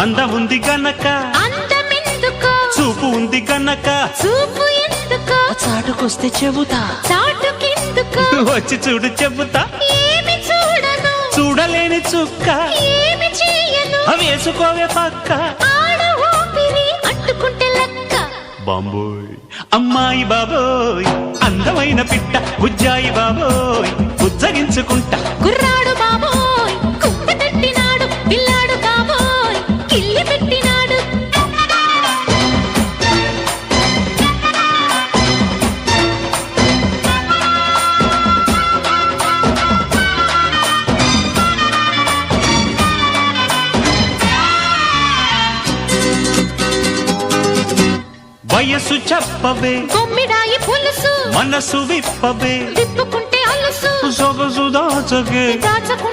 అందం ఉంది గనక అందమెందుకో చూపు ఉంది గనక చూపు ఎందుకో చాటుకొస్తే చెబుతా చాటుకెందుకో వచ్చి చూడు చెబుతా ఏమి చూడను చూడలేని చుక్క ఏమి చేయను వేసుకోవే పక్క ఆడ ఊపిరి అంటుకుంటే లెక్క బాంబోయ్ అమ్మాయి బాబోయ్ అందమైన పిట్ట బుజ్జాయి బాబోయ్ బుజ్జగించుకుంటా కుర్రాడు బాబోయ్ కుప్ప తట్టినాడు పిల్లాడు బాబోయ్ కిల్లి పెట్టినాడు వయసు చెప్పవే కొమ్మిడాయి పులుసు మనసు విప్పవే తిప్పుకుంటే అలుసు సొగసు దాచగే దాచకు